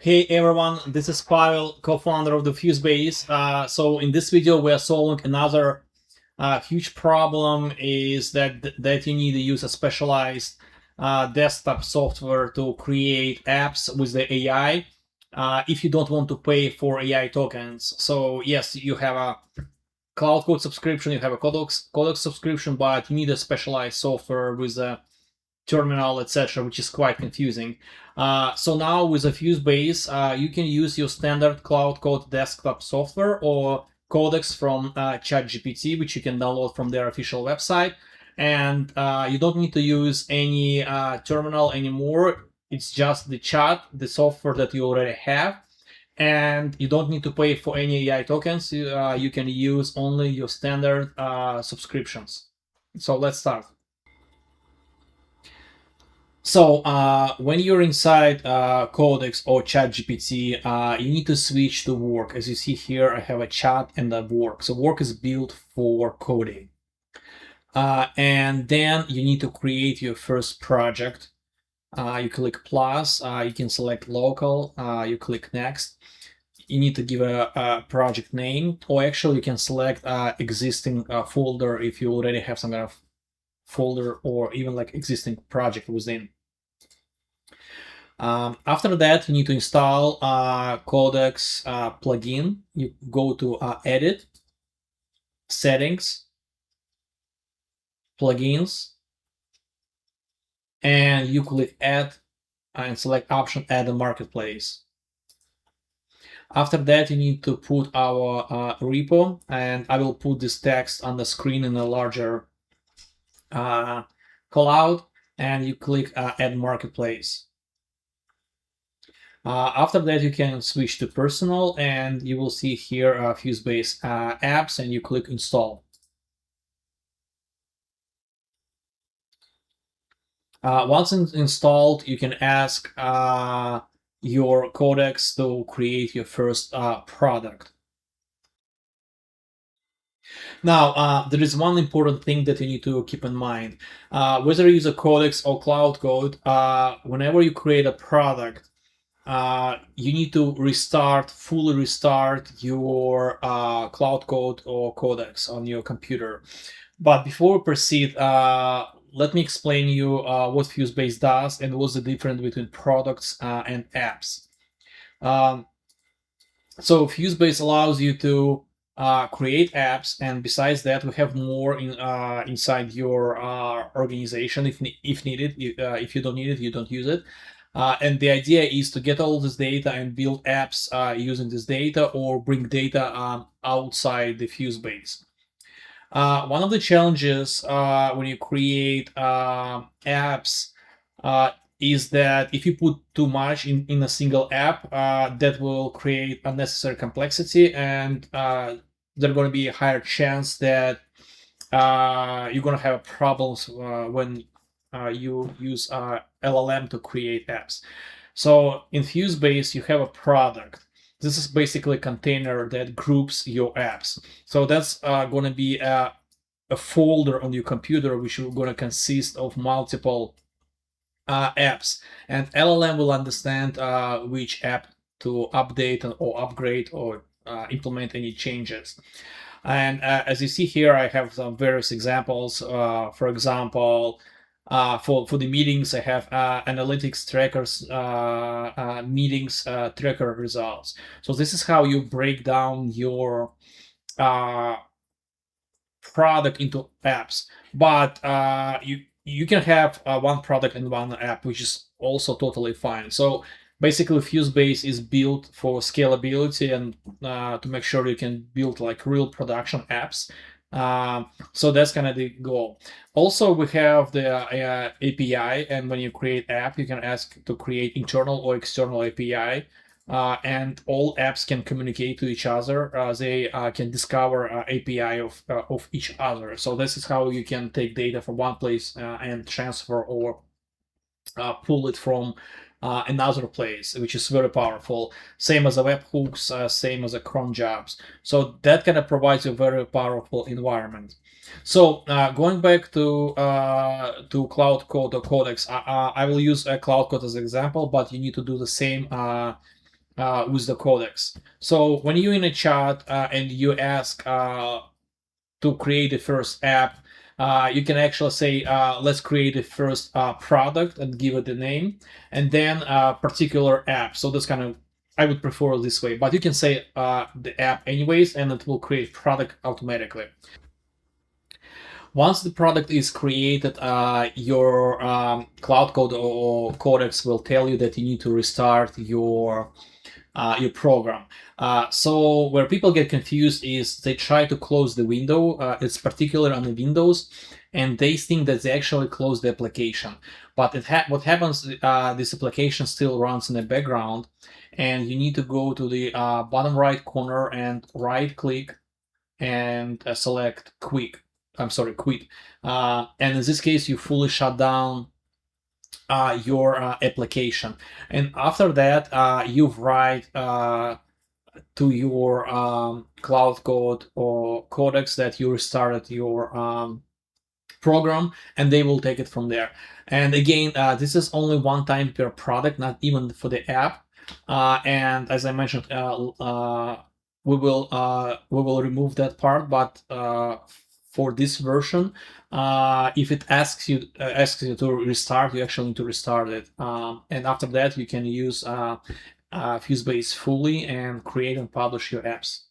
Hey everyone, this is Pavel, co-founder of the Fusebase. So in this video, we are solving another huge problem is that you need to use a specialized desktop software to create apps with the AI if you don't want to pay for AI tokens. So yes, you have a Cloud Code subscription, you have a Codex subscription, but you need a specialized software with a terminal, etc., which is quite confusing. So now with a Fusebase, you can use your standard Cloud Code desktop software or Codex from ChatGPT, which you can download from their official website. And you don't need to use any terminal anymore. It's just the chat, the software that you already have. And you don't need to pay for any AI tokens. You can use only your standard subscriptions. So let's start. So when you're inside Codex or ChatGPT, you need to switch to work. As you see here, I have a chat and a work. So work is built for coding. And then you need to create your first project. You click plus, you can select local, you click next. You need to give a project name, or actually you can select existing folder if you already have some kind of folder or even like existing project within. After that, you need to install Codex plugin. You go to Edit, Settings, Plugins, and you click Add and select option Add a Marketplace. After that, you need to put our repo, and I will put this text on the screen in a larger callout, and you click Add Marketplace. After that, you can switch to personal, and you will see here Fusebase apps, and you click install. Once installed, you can ask your Codex to create your first product. Now, there is one important thing that you need to keep in mind. Whether you use a Codex or Cloud Code, whenever you create a product, you need to fully restart your Cloud Code or Codex on your computer. But before we proceed, let me explain you what Fusebase does and what's the difference between products and apps. So Fusebase allows you to create apps, and besides that, we have more inside your organization if needed. If you don't need it, you don't use it. And the idea is to get all this data and build apps using this data, or bring data outside the Fusebase. One of the challenges when you create apps is that if you put too much in a single app, that will create unnecessary complexity, and there's going to be a higher chance that you're going to have problems when you use LLM to create apps. So in Fusebase, you have a product. This is basically a container that groups your apps. So that's going to be a folder on your computer, which is going to consist of multiple apps. And LLM will understand which app to update or upgrade or implement any changes. And as you see here, I have some various examples. For example, for the meetings, I have analytics trackers, meetings tracker results. So this is how you break down your product into apps. But you can have one product and one app, which is also totally fine. So basically, Fusebase is built for scalability and to make sure you can build like real production apps. So that's kind of the goal. Also, we have the API, and when you create app, you can ask to create internal or external API. And all apps can communicate to each other. They can discover API of each other. So this is how you can take data from one place and transfer or pull it from another place, which is very powerful. Same as the webhooks, same as the cron jobs. So that kind of provides a very powerful environment. So going back to Cloud Code or Codex, I will use a Cloud Code as an example, but you need to do the same with the Codex. So when you're in a chat and you ask to create the first app, you can actually say, let's create the first product and give it a name, and then a particular app. So that's kind of, I would prefer this way, but you can say the app anyways, and it will create product automatically. Once the product is created, your Cloud Code or Codex will tell you that you need to restart your program. So where people get confused is they try to close the window. It's particular on the Windows, and they think that they actually close the application. But what happens? This application still runs in the background, and you need to go to the bottom right corner and right-click and select quit. And in this case, you fully shut down your application. And after that, you write to your Cloud Code or Codex that you restarted your program, and they will take it from there. And again, this is only one time per product, not even for the app. And as I mentioned, we will remove that part, but for this version, if it asks you to restart, you actually need to restart it. And after that, you can use Fusebase fully and create and publish your apps.